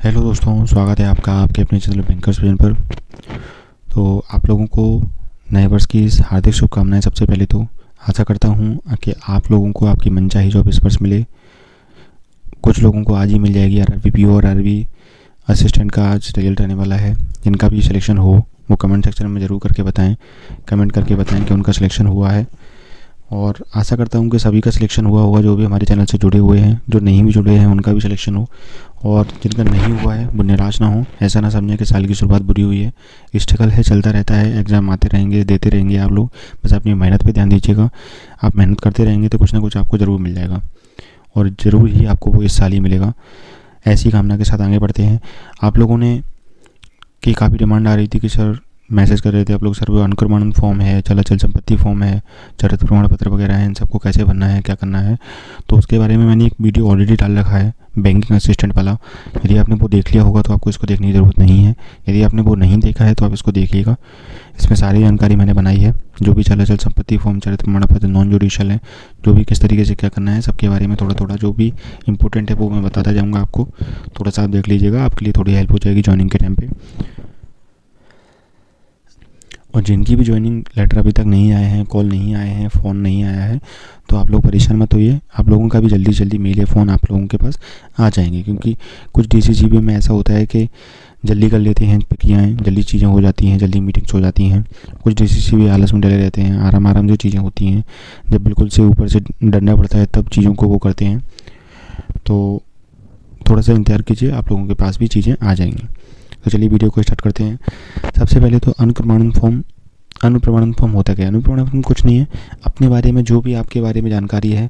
Hello दोस्तों, स्वागत है आपका आपके अपने चैनल बैंकर्स विजन पर। तो आप लोगों को नए वर्ष की हार्दिक शुभकामनाएं। सबसे पहले तो आशा करता हूं कि आप लोगों को आपकी मनचाही जॉब इस वर्ष मिले। कुछ लोगों को आज ही मिल जाएगी। आरआरबी पीओ और आरआरबी असिस्टेंट का आज रिजल्ट आने वाला है। जिनका भी सिलेक्शन हो वो कमेंट सेक्शन में ज़रूर करके बताएं। कमेंट करके बताएं कि उनका सिलेक्शन हुआ है, और आशा करता हूँ कि सभी का सिलेक्शन हुआ होगा जो भी हमारे चैनल से जुड़े हुए हैं। जो नहीं भी जुड़े हैं उनका भी सिलेक्शन हो, और जिनका नहीं हुआ है वो निराश ना हो। ऐसा ना समझें कि साल की शुरुआत बुरी हुई है। स्ट्रगल है, चलता रहता है। एग्ज़ाम आते रहेंगे, देते रहेंगे आप लोग। बस अपनी मेहनत पे ध्यान दीजिएगा। आप मेहनत करते रहेंगे तो कुछ ना कुछ आपको ज़रूर मिल जाएगा, और ज़रूर ही आपको वो इस साल ही मिलेगा। ऐसी कामना के साथ आगे बढ़ते हैं। आप लोगों ने की काफ़ी डिमांड आ रही थी कि सर, मैसेज कर रहे थे आप लोग, सर वो अनुक्रमण फॉर्म है, चलाचल संपत्ति फॉर्म है, चरित्र प्रमाण पत्र वगैरह है, इन सबको कैसे भरना है, क्या करना है। तो उसके बारे में मैंने एक वीडियो ऑलरेडी डाल रखा है, बैंकिंग असिस्टेंट वाला। यदि आपने वो देख लिया होगा तो आपको इसको देखने की ज़रूरत नहीं है। यदि आपने वो नहीं देखा है तो आप इसको देखिएगा। इसमें सारी जानकारी मैंने बनाई है, जो भी चलाचल संपत्ति फॉर्म, चरित्र प्रमाण पत्र, नॉन जुडिशियल है, जो भी किस तरीके से क्या करना है, सबके बारे में थोड़ा थोड़ा जो भी इंपॉर्टेंट है वो मैं बताता जाऊँगा आपको। थोड़ा सा आप देख लीजिएगा, आपके लिए थोड़ी हेल्प हो जाएगी ज्वाइनिंग के टाइम पे। और जिनकी भी ज्वाइनिंग लेटर अभी तक नहीं आए हैं, कॉल नहीं आए हैं, फ़ोन नहीं आया है, तो आप लोग परेशान मत होइए। आप लोगों का भी जल्दी जल्दी मेल या फ़ोन आप लोगों के पास आ जाएंगे, क्योंकि कुछ डीसीजीबी में ऐसा होता है कि जल्दी कर लेते हैं प्रक्रियाएँ, जल्दी चीज़ें हो जाती हैं, जल्दी मीटिंग्स हो जाती हैं। कुछ डीसीजीबी आलस में डले रहते हैं। आराम आराम जो चीज़ें होती हैं, जब बिल्कुल से ऊपर से डरना पड़ता है तब चीज़ों को वो करते हैं। तो थोड़ा सा इंतज़ार कीजिए, आप लोगों के पास भी चीज़ें आ जाएंगी। तो चलिए वीडियो को स्टार्ट करते हैं। सबसे पहले तो अनुप्रमाणन फॉर्म। अनुप्रमाणन फॉर्म होता क्या है? अनुप्रमाणन फॉर्म कुछ नहीं है, अपने बारे में जो भी आपके बारे में जानकारी है,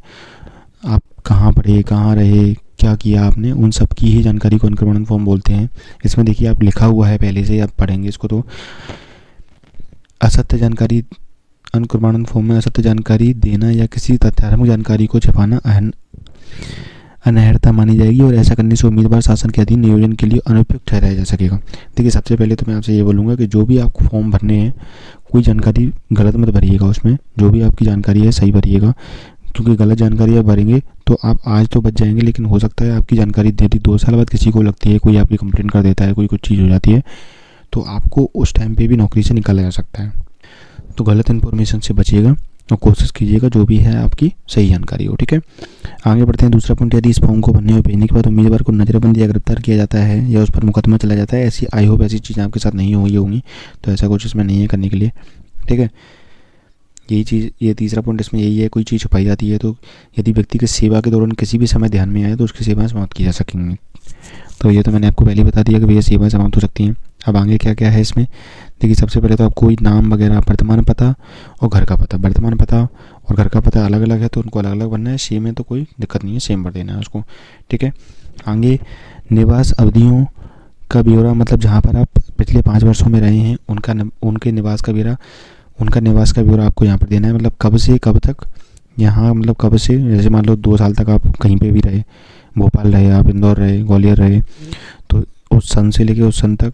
आप कहाँ पढ़े, कहाँ रहे, क्या किया आपने, उन सब की ही जानकारी को अनुप्रमाणन फॉर्म बोलते हैं। इसमें देखिए आप लिखा हुआ है पहले से ही, आप पढ़ेंगे इसको तो असत्य जानकारी। अनुप्रमाणन फॉर्म में असत्य जानकारी देना या किसी तथ्यात्मक जानकारी को छिपाना अनहर्ता मानी जाएगी, और ऐसा करने से उम्मीदवार शासन के अधीन नियोजन के लिए अनुपयुक्त ठहराया जा सकेगा। देखिए, सबसे पहले तो मैं आपसे ये बोलूँगा कि जो भी आपको फॉर्म भरने हैं, कोई जानकारी गलत मत भरिएगा उसमें। जो भी आपकी जानकारी है सही भरिएगा, क्योंकि गलत जानकारी आप भरेंगे तो आप आज तो बच जाएंगे, लेकिन हो सकता है आपकी जानकारी यदि 2 साल बाद किसी को लगती है, कोई आपकी कंप्लेन कर देता है, कोई कुछ चीज़ हो जाती है, तो आपको उस टाइम पे भी नौकरी से निकाला जा सकता है। तो गलत इन्फॉर्मेशन से बचिएगा और कोशिश कीजिएगा जो भी है आपकी सही जानकारी हो। ठीक है, आगे बढ़ते हैं। दूसरा पॉइंट, यदि इस फॉर्म को भरने और भेजने के बाद उम्मीदवार को नजरबंदी या गिरफ्तार किया जाता है या उस पर मुकदमा चला जाता है, ऐसी आई होप ऐसी चीज़ें आपके साथ नहीं हुई होंगी, तो ऐसा कुछ इसमें नहीं है करने के लिए। ठीक है, यही चीज़, ये तीसरा पॉइंट इसमें यही है, कोई चीज़ छुपाई जाती है तो यदि व्यक्ति की सेवा के दौरान किसी भी समय ध्यान में आए तो उसकी सेवाएं समाप्त की जा सकेंगी। तो ये तो मैंने आपको पहले ही बता दिया कि भैया सेवाएं समाप्त हो सकती हैं। अब आगे क्या क्या है इसमें, देखिए सबसे पहले तो आपको कोई नाम वगैरह, वर्तमान पता और घर का पता। वर्तमान पता और घर का पता अलग अलग है तो उनको अलग अलग भरना है। सेम है तो कोई दिक्कत नहीं है, सेम भर देना है उसको। ठीक है, आगे निवास अवधियों का ब्यौरा, मतलब जहाँ पर आप पिछले 5 वर्षों में रहे हैं उनके निवास का ब्यौरा, उनका निवास का ब्यौरा आपको यहाँ पर देना है। मतलब कब से कब तक यहाँ, मतलब कब से, जैसे मान लो 2 साल तक आप कहीं पे भी रहे, भोपाल रहे, आप इंदौर रहे, ग्वालियर रहे, तो उस सन से लेके उस सन तक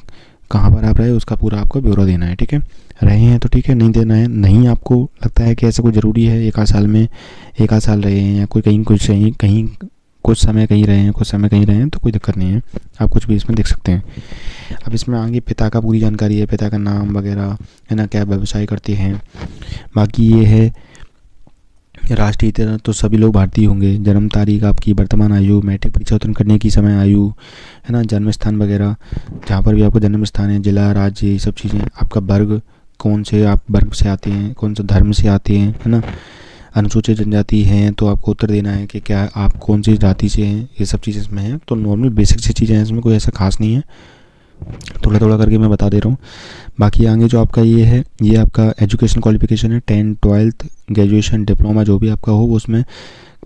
कहाँ पर आप रहे उसका पूरा आपको ब्यौरा देना है। ठीक है, रहे हैं तो ठीक है, नहीं देना है, नहीं आपको लगता है कि ऐसा कोई ज़रूरी है, 1 आध साल में 1 आध साल रहे हैं, या कोई कहीं कुछ कहीं कुछ समय कहीं रहे हैं, कुछ समय कहीं रहे हैं, तो कोई दिक्कत नहीं है, आप कुछ भी इसमें देख सकते हैं। अब इसमें आगे पिता का पूरी जानकारी है, पिता का नाम वगैरह है ना, क्या व्यवसाय करते हैं। बाकी ये है राष्ट्रीय तरह तो सभी लोग भारतीय होंगे। जन्म तारीख आपकी, वर्तमान आयु, मैट्रिक परीक्षा उत्तीर्ण करने की समय आयु, है ना, जन्म स्थान वगैरह, जहाँ पर भी आपका जन्म स्थान है, जिला, राज्य, ये सब चीज़ें। आपका वर्ग, कौन से आप वर्ग से आते हैं, कौन से धर्म से आते हैं, है ना। अनुसूचित जनजाति हैं तो आपको उत्तर देना है कि क्या आप कौन सी जाति से हैं, ये सब चीज़ें इसमें हैं। तो नॉर्मल बेसिक सी चीज़ें हैं, इसमें कोई ऐसा खास नहीं है, थोड़ा थोड़ा करके मैं बता दे रहा हूँ। बाकी आगे जो आपका ये है, ये आपका एजुकेशन क्वालिफिकेशन है, 10th 12th ग्रेजुएशन डिप्लोमा जो भी आपका हो, उसमें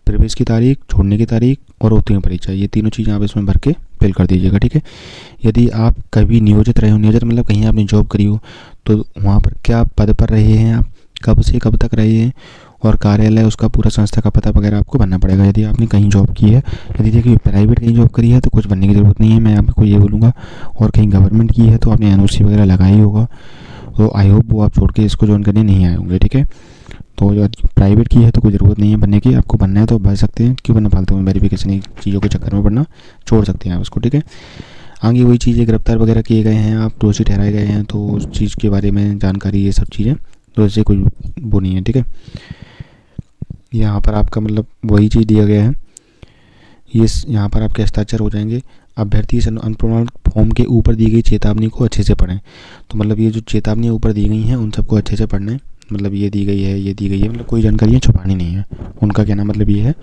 प्रवेश की तारीख, छोड़ने की तारीख और उत्तीर्ण परीक्षा, ये तीनों चीज़ें आप इसमें भर के फिल कर दीजिएगा। ठीक है, यदि आप कभी नियोजित रहे हो, नियोजित मतलब कहीं आपने जॉब करी हो, तो वहाँ पर क्या पद पर रहे हैं आप, कब से कब तक रहे हैं, और कार्यालय, उसका पूरा संस्था का पता वगैरह आपको भरना पड़ेगा यदि आपने कहीं जॉब की है। यदि देखिए प्राइवेट कहीं जॉब करी है तो कुछ भरने की ज़रूरत नहीं है, मैं आपको ये बोलूँगा। और कहीं गवर्नमेंट की है तो आपने एनओसी वगैरह लगाई होगा, तो आई होप वो आप छोड़ के इसको ज्वाइन करने नहीं आए होंगे। ठीक है, तो प्राइवेट की है तो कोई ज़रूरत नहीं है भरने की, आपको भरना है तो भर सकते हैं, क्यों भरना, फालतू में वेरिफिकेशन चीज़ों के चक्कर में भरना छोड़ सकते हैं आप उसको। ठीक है, आगे वही चीज़ें गिरफ्तार वगैरह किए गए हैं, आप दोषी ठहराए गए हैं, तो उस चीज़ के बारे में जानकारी, ये सब चीज़ें, तो इससे कोई वो नहीं है, ठीक है। यहाँ पर आपका मतलब वही चीज़ दिया गया है, ये यहाँ पर आपके हस्ताक्षर हो जाएंगे। अभ्यर्थी इस अनप्रमाणित फॉर्म के ऊपर दी गई चेतावनी को अच्छे से पढ़ें। तो मतलब ये जो चेतावनी ऊपर दी गई हैं उन सबको अच्छे से पढ़ना है। मतलब ये दी गई है, ये दी गई है, मतलब कोई जानकारी छुपानी नहीं है। उनका कहना मतलब ये है,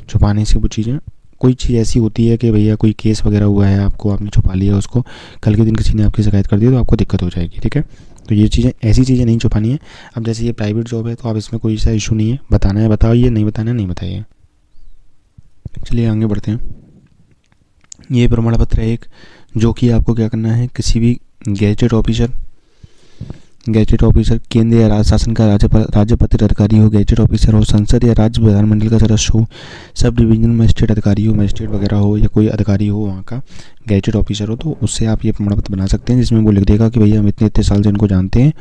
छुपाने से वो चीज़ें, कोई चीज़ ऐसी होती है कि भैया कोई केस वगैरह हुआ है, आपको आपने छुपा लिया उसको, कल के दिन किसी ने आपकी शिकायत कर दी तो आपको दिक्कत हो जाएगी, ठीक है। तो ये चीज़ें, ऐसी चीज़ें नहीं छुपानी है। अब जैसे ये प्राइवेट जॉब है तो आप इसमें कोई सा इशू नहीं है, बताना है बताइए, नहीं बताना है नहीं बताइए। चलिए आगे बढ़ते हैं। ये प्रमाण पत्र है एक, जो कि आपको क्या करना है, किसी भी गैजेटेड ऑफिसर केंद्र या राज्य शासन का राज्य पत्रित अधिकारी हो, गैजेटेड ऑफिसर हो, संसद या राज्य विधानमंडल का सदस्य हो, सब डिवीजन मजिस्ट्रेट अधिकारी हो, मजिस्ट्रेट वगैरह हो, या कोई अधिकारी हो वहाँ का गैजेटेड ऑफिसर हो, तो उससे आप ये प्रमाण पत्र बना सकते हैं, जिसमें वो लिख देगा कि भैया हम इतने इतने साल से इनको जानते हैं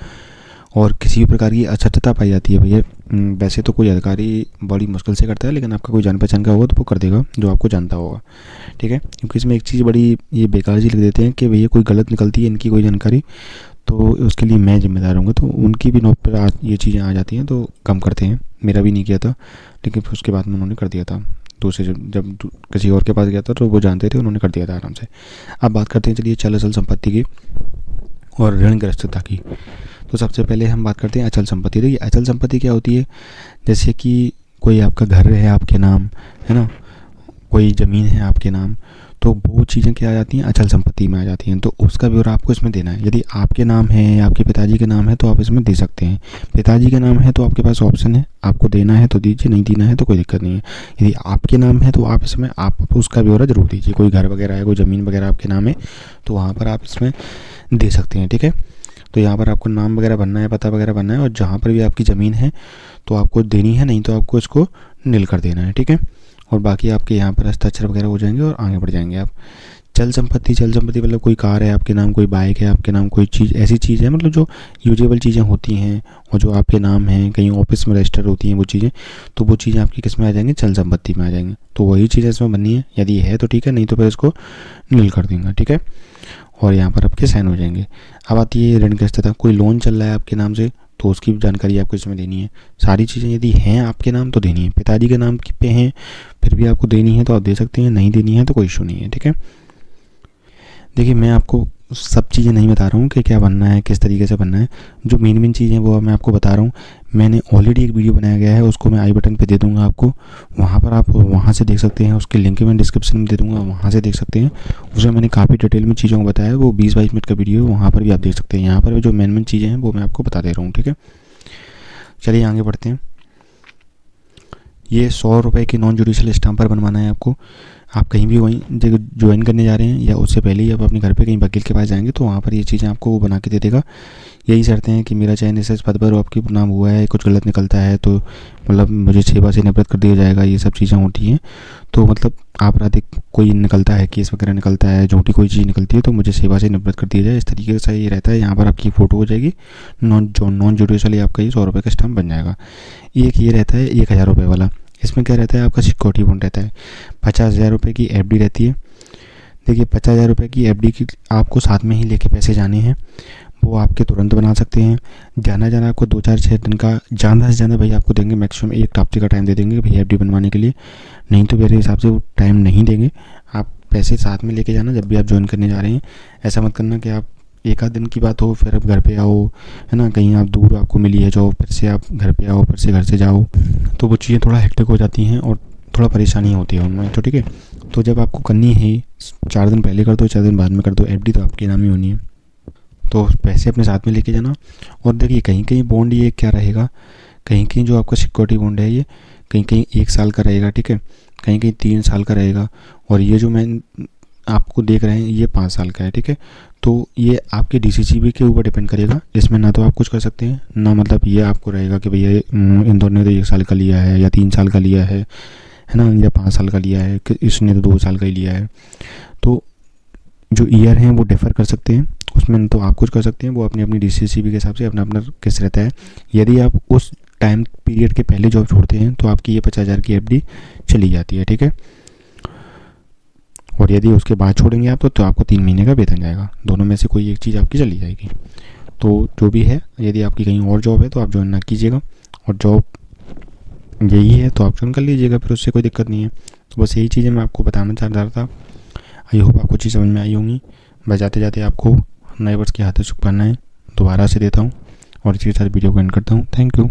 और किसी भी प्रकार की असत्यता पाई जाती है भैया। वैसे तो कोई अधिकारी बड़ी मुश्किल से करता है, लेकिन आपका कोई जान पहचान का होगा तो वो कर देगा जो आपको जानता होगा, ठीक है। क्योंकि इसमें एक चीज़ बड़ी ये बेकार जी लिख देते हैं कि भैया कोई गलत निकलती है इनकी कोई जानकारी तो उसके लिए मैं जिम्मेदार हूँगा, तो उनकी भी नोट पर ये चीज़ें आ जाती हैं तो कम करते हैं। मेरा भी नहीं किया था, लेकिन फिर उसके बाद में उन्होंने कर दिया था। दूसरे जब किसी और के पास गया था तो वो जानते थे, उन्होंने कर दिया था आराम से। अब बात करते हैं चलिए चल अचल संपत्ति की और ऋणग्रस्तता की। तो सबसे पहले हम बात करते हैं अचल संपत्ति। देखिए अचल संपत्ति क्या होती है, जैसे कि कोई आपका घर है आपके नाम, है ना, कोई ज़मीन है आपके नाम, तो वो चीज़ें क्या आ जाती हैं, अचल संपत्ति में आ जाती हैं। तो उसका ब्यौरा आपको इसमें देना है। यदि आपके नाम है या आपके पिताजी के नाम है तो आप इसमें दे सकते हैं। पिताजी के नाम है तो आपके पास ऑप्शन है, आपको देना है तो दीजिए, नहीं देना है तो कोई दिक्कत नहीं है। यदि आपके नाम है तो आप इसमें आप उसका ब्यौरा ज़रूर दीजिए। कोई घर वगैरह है, कोई ज़मीन वगैरह आपके नाम है तो वहाँ पर आप इसमें दे सकते हैं, ठीक है। तो यहाँ पर आपको नाम वगैरह भरना है, पता वगैरह भरना है, और जहाँ पर भी आपकी ज़मीन है तो आपको देनी है, नहीं तो आपको इसको नील कर देना है, ठीक है। और बाकी आपके यहाँ पर हस्ताक्षर वगैरह हो जाएंगे और आगे बढ़ जाएंगे आप। चल संपत्ति मतलब कोई कार है आपके नाम, कोई बाइक है आपके नाम, कोई चीज़ ऐसी चीज़ है मतलब जो यूजेबल चीज़ें होती हैं और जो आपके नाम हैं, कहीं ऑफिस में रजिस्टर होती हैं वो चीज़ें, तो वो चीज़ें आपकी किस में आ जाएंगी, चल संपत्ति में आ जाएंगी। तो वही चीज़ें इसमें बननी है, यदि है तो ठीक है, नहीं तो फिर इसको नील कर देंगे, ठीक है। और यहाँ पर आपके साइन हो जाएंगे। अब आती है ऋणग्रस्तता। कोई लोन चल रहा है आपके नाम से तो उसकी जानकारी आपको इसमें देनी है। सारी चीज़ें यदि हैं आपके नाम तो देनी है। पिताजी के नाम पे हैं फिर भी आपको देनी है तो आप दे सकते हैं, नहीं देनी है तो कोई इशू नहीं है, ठीक है। देखिए मैं आपको सब चीज़ें नहीं बता रहा हूँ कि क्या बनना है, किस तरीके से बनना है। जो मेन चीज़ें वो मैं आपको बता रहा हूँ। मैंने ऑलरेडी एक वीडियो बनाया गया है, उसको मैं आई बटन पे दे दूँगा आपको, वहाँ पर आप वहाँ से देख सकते हैं। उसके लिंक मैं डिस्क्रिप्शन में दे दूँगा, वहाँ से देख सकते हैं। उसमें मैंने काफ़ी डिटेल में चीज़ों को बताया, वो 20-22 मिनट का वीडियो है, वहाँ पर भी आप देख सकते हैं। यहाँ पर जो मेन चीज़ें हैं वो मैं आपको बता दे रहा हूँ, ठीक है। चलिए आगे बढ़ते हैं। ये 100 रुपये की नॉन जुडिशियल स्टाम्पर बनवाना है आपको। आप कहीं भी वहीं ज्वाइन करने जा रहे हैं या उससे पहले ही आप अपने घर पे कहीं वकील के पास जाएंगे तो वहाँ पर ये चीज़ें आपको वो बना के दे देगा। यही शर्तें हैं कि मेरा चयन इस पद पर आपके नाम हुआ है, कुछ गलत निकलता है तो मतलब मुझे सेवा से निवृत्त कर दिया जाएगा, ये सब चीज़ें होती हैं। तो मतलब आपराधिक कोई निकलता है, केस वगैरह निकलता है, झूठी कोई चीज़ निकलती है तो मुझे सेवा से निवृत्त कर दिया जाए, इस तरीके से ये रहता है। यहाँ पर आपकी फ़ोटो हो जाएगी, नॉन जुडिशियल आपका ये 100 रुपये का स्टाम्प बन जाएगा। एक ये रहता है 1000 रुपये वाला। इसमें क्या रहता है, आपका सिक्योरिटी बॉन्ड रहता है। 50,000 रुपये की एफडी रहती है। देखिए 50,000 रुपये की एफडी की आपको साथ में ही लेके पैसे जाने हैं, वो आपके तुरंत बना सकते हैं। जाना आपको 2-4-6 दिन का ज़्यादा से ज़्यादा भाई आपको देंगे, मैक्सिमम 1 हफ्ते का टाइम दे देंगे भाई एफडी बनवाने के लिए। नहीं तो मेरे हिसाब से वो टाइम नहीं देंगे। आप पैसे साथ में लेके जाना जब भी आप ज्वाइन करने जा रहे हैं। ऐसा मत करना कि आप एक आध दिन की बात हो फिर आप घर पे आओ, है ना, कहीं आप दूर आपको मिली है जॉब, फिर से आप घर पे आओ, फिर से घर से जाओ, तो वो चीज़ें थोड़ा हेक्टिक हो जाती हैं और थोड़ा परेशानी होती है उनमें, तो ठीक है। तो जब आपको करनी है 4 दिन पहले कर दो, 4 दिन बाद में कर दो, एफडी तो आपके नाम ही होनी है। तो पैसे अपने साथ में लेके जाना। और देखिए कहीं कहीं बॉन्ड ये क्या रहेगा, कहीं कहीं जो आपका सिक्योरिटी बॉन्ड है ये कहीं कहीं 1 साल का रहेगा, ठीक है, कहीं कहीं 3 साल का रहेगा, और ये जो मैं आपको देख रहे हैं ये 5 साल का है, ठीक है। तो ये आपके डीसीसीबी के ऊपर डिपेंड करेगा। इसमें ना तो आप कुछ कर सकते हैं ना, मतलब ये आपको रहेगा कि भैया इंदौर ने तो 1 साल का लिया है या 3 साल का लिया है ना, या 5 साल का लिया है, इसने तो 2 साल का ही लिया है। तो जो ईयर हैं वो डिफ़र कर सकते हैं, उसमें तो आप कुछ कर सकते हैं, वो अपनी अपनी डीसीसीबी के हिसाब से अपना अपना केस रहता है। यदि आप उस टाइम पीरियड के पहले जॉब छोड़ते हैं तो आपकी ये 50,000 की एफडी चली जाती है, ठीक है। और यदि उसके बाद छोड़ेंगे आप तो आपको 3 महीने का वेतन जाएगा। दोनों में से कोई एक चीज़ आपकी चली जाएगी। तो जो भी है, यदि आपकी कहीं और जॉब है तो आप ज्वाइन ना कीजिएगा, और जॉब यही है तो आप ज्वाइन कर लीजिएगा, फिर उससे कोई दिक्कत नहीं है। तो बस यही चीज़ें मैं आपको बताना चाह रहा था। आई होप आपको चीज़ समझ में आई होंगी। बस जाते जाते आपको नए वर्ष की हार्दिक शुभकामनाएं दोबारा से देता हूँ और इसी के साथ वीडियो को एंड करता हूँ। Thank you.